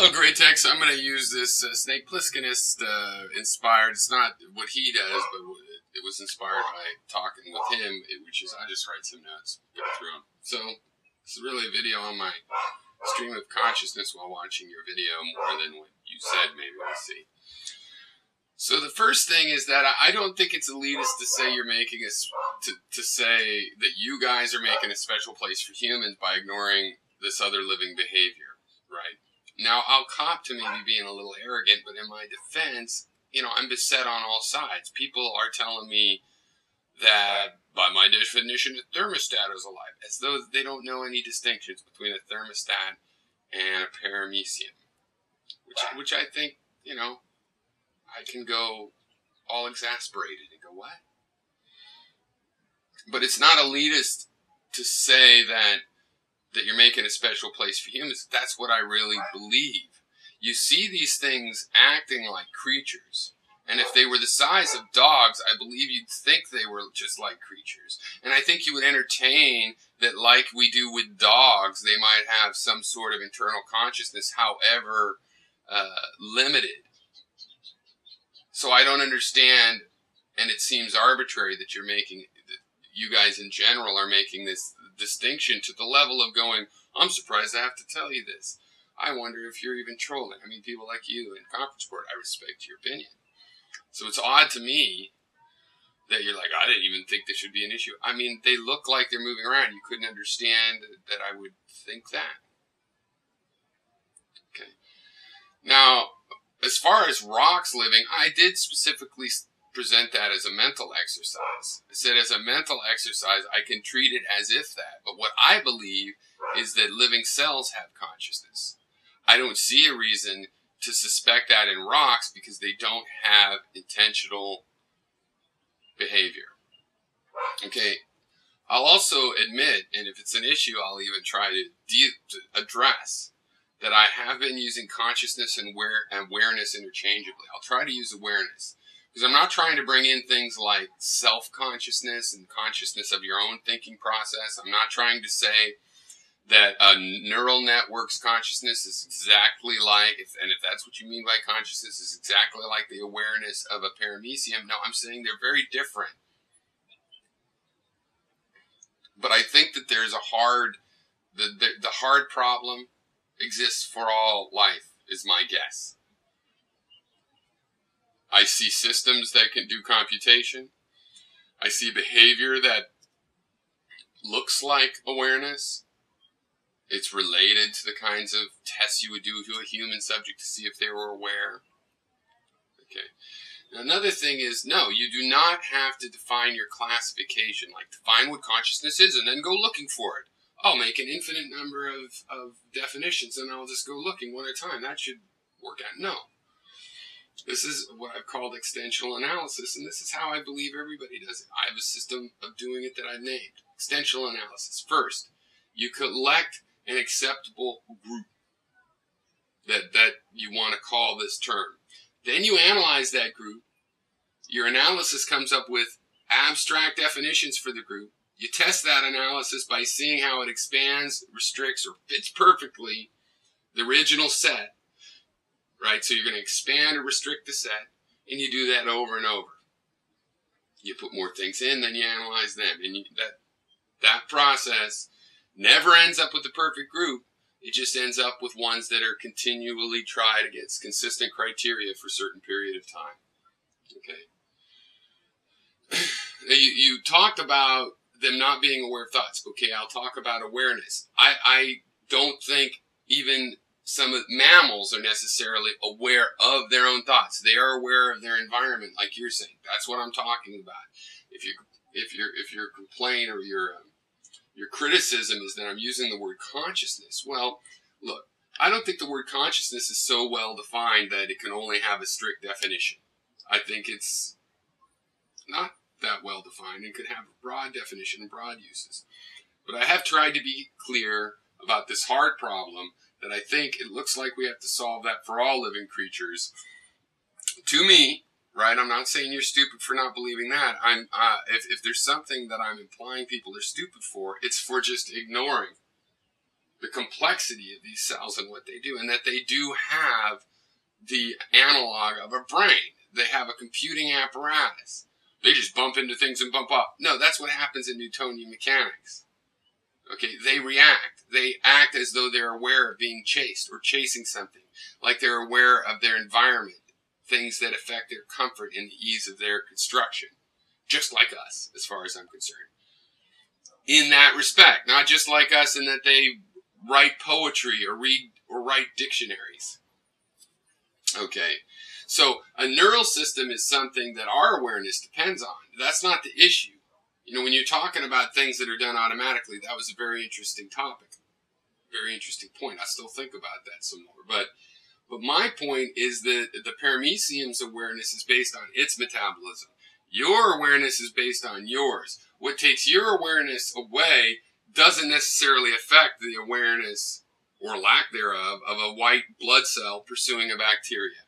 Hello, gratex. I'm going to use this Snake Plisskenist inspired. It's not what he does, but it was inspired by talking with him, which is I just write some notes, go through them. So it's really a video on my stream of consciousness while watching your video more than what you said. Maybe we'll see. So the first thing is that I don't think it's elitist to say you're making to say that you guys are making a special place for humans by ignoring this other living behavior, right? Now, I'll cop to maybe being a little arrogant, but in my defense, you know, I'm beset on all sides. People are telling me that, by my definition, a thermostat is alive, as though they don't know any distinctions between a thermostat and a paramecium, which I think, you know, I can go all exasperated and go, what? But it's not elitist to say that you're making a special place for humans. That's what I really believe. You see these things acting like creatures. And if they were the size of dogs, I believe you'd think they were just like creatures. And I think you would entertain that, like we do with dogs, they might have some sort of internal consciousness, however limited. So I don't understand, and it seems arbitrary that you're making, that you guys in general are making this distinction to the level of going, I'm surprised I have to tell you this. I wonder if you're even trolling. I mean, people like you in conference board, I respect your opinion. So it's odd to me that you're like, I didn't even think this should be an issue. I mean, they look like they're moving around. You couldn't understand that I would think that. Okay. Now, as far as rocks living, I did specifically present that as a mental exercise. I said as a mental exercise, I can treat it as if that. But what I believe is that living cells have consciousness. I don't see a reason to suspect that in rocks because they don't have intentional behavior. Okay. I'll also admit, and if it's an issue, I'll even try to address that I have been using consciousness and awareness interchangeably. I'll try to use awareness because I'm not trying to bring in things like self-consciousness and consciousness of your own thinking process. I'm not trying to say that a neural network's consciousness is exactly like, if that's what you mean by consciousness, is exactly like the awareness of a paramecium. No, I'm saying they're very different. But I think that there's a hard, the hard problem exists for all life, is my guess. I see systems that can do computation. I see behavior that looks like awareness. It's related to the kinds of tests you would do to a human subject to see if they were aware. Okay. Now, another thing is, no, you do not have to define your classification, like define what consciousness is and then go looking for it. I'll make an infinite number of definitions and I'll just go looking one at a time. That should work out. No. This is what I've called extensional analysis, and this is how I believe everybody does it. I have a system of doing it that I've named. Extensional analysis. First, you collect an acceptable group that you want to call this term. Then you analyze that group. Your analysis comes up with abstract definitions for the group. You test that analysis by seeing how it expands, restricts, or fits perfectly the original set, right? So you're going to expand or restrict the set, and you do that over and over. You put more things in, then you analyze them. And that process never ends up with the perfect group. It just ends up with ones that are continually tried against consistent criteria for a certain period of time. Okay. You talked about them not being aware of thoughts. Okay, I'll talk about awareness. I don't think even some mammals are necessarily aware of their own thoughts. They are aware of their environment, like you're saying. That's what I'm talking about. If your complaint or your criticism is that I'm using the word consciousness, well, look, I don't think the word consciousness is so well defined that it can only have a strict definition. I think it's not that well defined and could have a broad definition and broad uses. But I have tried to be clear about this hard problem that I think it looks like we have to solve that for all living creatures. To me, right, I'm not saying you're stupid for not believing that. If there's something that I'm implying people are stupid for, it's for just ignoring the complexity of these cells and what they do, and that they do have the analog of a brain. They have a computing apparatus. They just bump into things and bump up. No, that's what happens in Newtonian mechanics. Okay, they react. They act as though they're aware of being chased or chasing something, like they're aware of their environment, things that affect their comfort and the ease of their construction, just like us, as far as I'm concerned. In that respect, not just like us in that they write poetry or read or write dictionaries. Okay, so a neural system is something that our awareness depends on. That's not the issue. You know, when you're talking about things that are done automatically, that was a very interesting topic. Very interesting point. I still think about that some more. But my point is that the paramecium's awareness is based on its metabolism. Your awareness is based on yours. What takes your awareness away doesn't necessarily affect the awareness, or lack thereof, of a white blood cell pursuing a bacteria.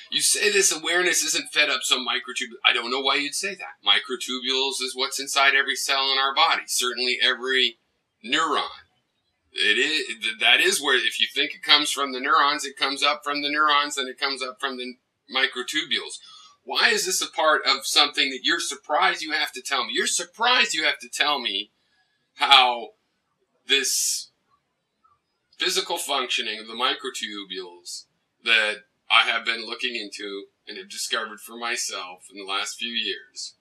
You say this awareness isn't fed up some microtubules. I don't know why you'd say that. Microtubules is what's inside every cell in our body. Certainly every neuron. That is where, if you think it comes from the neurons, it comes up from the neurons, and it comes up from the microtubules. Why is this a part of something that you're surprised you have to tell me? You're surprised you have to tell me how this physical functioning of the microtubules that I have been looking into and have discovered for myself in the last few years,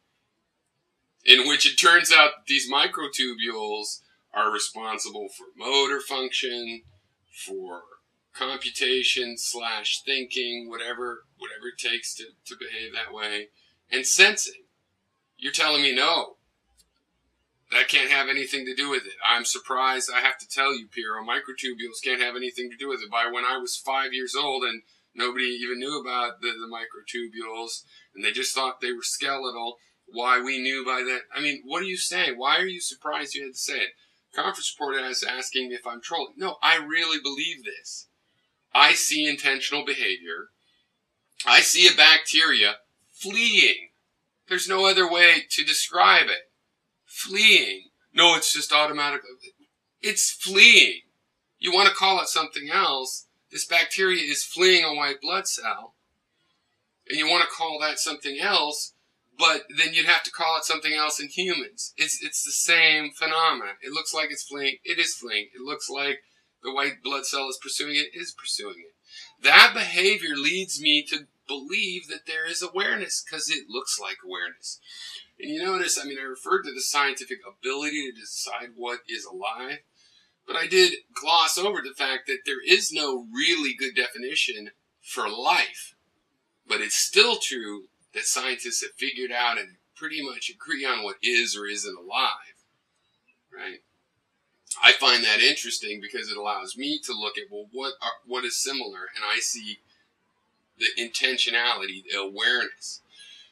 in which it turns out that these microtubules are responsible for motor function, for computation / thinking, whatever it takes to behave that way, and sensing. You're telling me no, that can't have anything to do with it. I'm surprised I have to tell you, Piero, microtubules can't have anything to do with it. By when I was 5 years old and nobody even knew about the microtubules, and they just thought they were skeletal, why we knew by then. I mean, what are you saying? Why are you surprised you had to say it? Conference reporter is asking if I'm trolling. No, I really believe this. I see intentional behavior. I see a bacteria fleeing. There's no other way to describe it. Fleeing. No, it's just automatically. It's fleeing. You want to call it something else. This bacteria is fleeing a white blood cell. And you want to call that something else, but then you'd have to call it something else in humans. It's the same phenomenon. It looks like it's fleeing. It is fleeing. It looks like the white blood cell is pursuing it. It is pursuing it. That behavior leads me to believe that there is awareness, because it looks like awareness. And you notice, I referred to the scientific ability to decide what is alive, but I did gloss over the fact that there is no really good definition for life. But it's still true that scientists have figured out and pretty much agree on what is or isn't alive, right? I find that interesting because it allows me to look at, well, what is similar, and I see the intentionality, the awareness.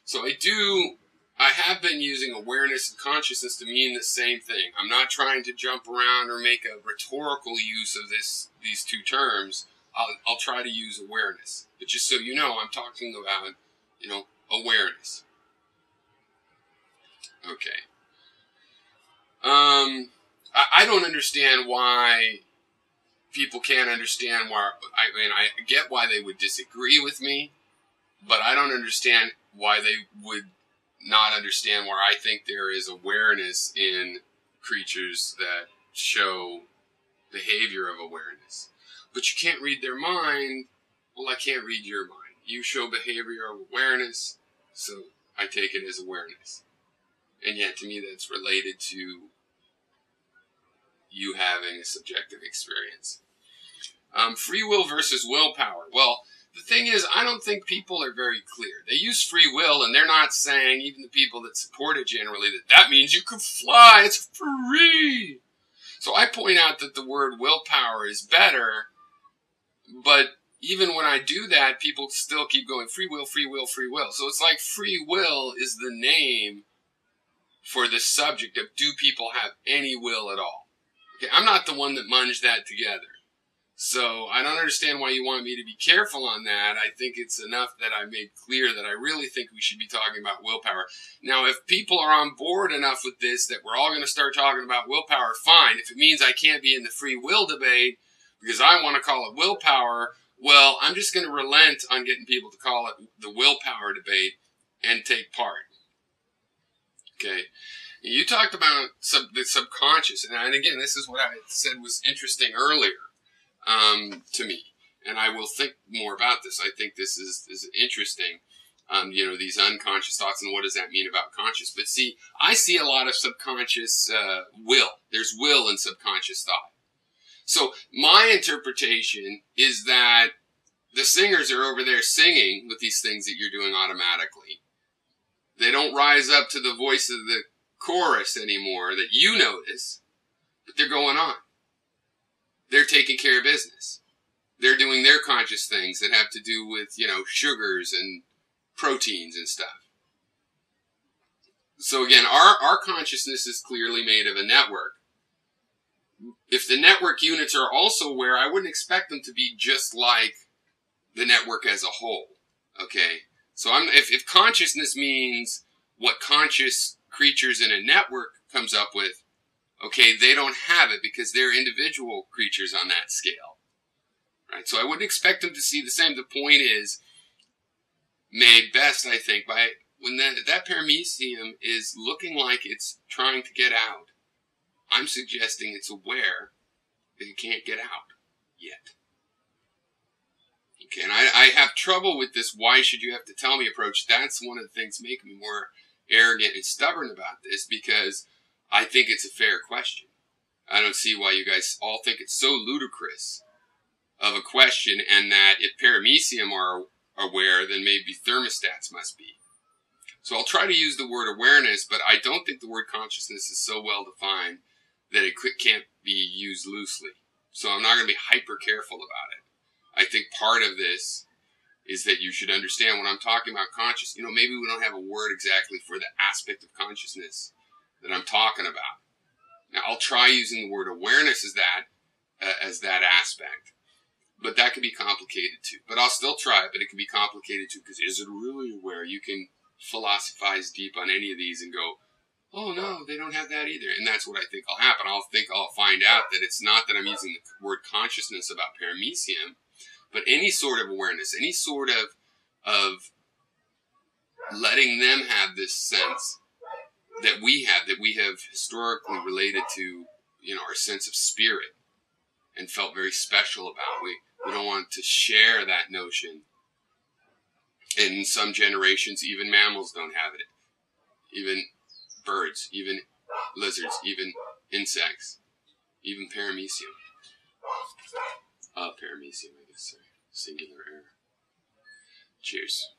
So I have been using awareness and consciousness to mean the same thing. I'm not trying to jump around or make a rhetorical use of these two terms. I'll try to use awareness. But just so you know, I'm talking about, awareness. Okay. I don't understand why people can't understand why. I get why they would disagree with me, but I don't understand why they would not understand where I think there is awareness in creatures that show behavior of awareness. But you can't read their mind. Well, I can't read your mind. You show behavior of awareness, so I take it as awareness. And yet, to me, that's related to you having a subjective experience. Free will versus willpower. Well, the thing is, I don't think people are very clear. They use free will, and they're not saying, even the people that support it generally, that means you can fly. It's free. So I point out that the word willpower is better, but even when I do that, people still keep going, free will, free will, free will. So it's like free will is the name for the subject of, do people have any will at all? Okay, I'm not the one that munged that together. So I don't understand why you want me to be careful on that. I think it's enough that I made clear that I really think we should be talking about willpower. Now, if people are on board enough with this that we're all going to start talking about willpower, fine. If it means I can't be in the free will debate because I want to call it willpower, well, I'm just going to relent on getting people to call it the willpower debate and take part. Okay? You talked about the subconscious, and again, this is what I said was interesting earlier. To me, and I will think more about this. I think this is interesting, you know, these unconscious thoughts and what does that mean about conscious. But see, I see a lot of subconscious will. There's will in subconscious thought. So my interpretation is that the singers are over there singing with these things that you're doing automatically. They don't rise up to the voice of the chorus anymore that you notice, but they're going on. They're taking care of business. They're doing their conscious things that have to do with, you know, sugars and proteins and stuff. So again, our consciousness is clearly made of a network. If the network units are also aware, I wouldn't expect them to be just like the network as a whole. Okay? So if consciousness means what conscious creatures in a network comes up with, okay, they don't have it because they're individual creatures on that scale. Right? So I wouldn't expect them to see the same. The point is made best, I think, by when that paramecium is looking like it's trying to get out. I'm suggesting it's aware that it can't get out yet. Okay, and I have trouble with this why should you have to tell me approach. That's one of the things making me more arrogant and stubborn about this, because I think it's a fair question. I don't see why you guys all think it's so ludicrous of a question, and that if paramecium are aware, then maybe thermostats must be. So I'll try to use the word awareness, but I don't think the word consciousness is so well defined that it can't be used loosely. So I'm not going to be hyper careful about it. I think part of this is that you should understand when I'm talking about conscious, you know, maybe we don't have a word exactly for the aspect of consciousness that I'm talking about. Now, I'll try using the word awareness as that aspect, but that can be complicated too. But I'll still try it, but it can be complicated too, because is it really aware? You can philosophize deep on any of these and go, oh no, they don't have that either. And that's what I think will happen. I'll find out that it's not that I'm using the word consciousness about paramecium, but any sort of awareness, any sort of letting them have this sense that we have historically related to, you know, our sense of spirit and felt very special about. We don't want to share that notion. And in some generations, even mammals don't have it. Even birds, even lizards, even insects, even paramecium. Paramecium, I guess, sorry. Singular error. Cheers.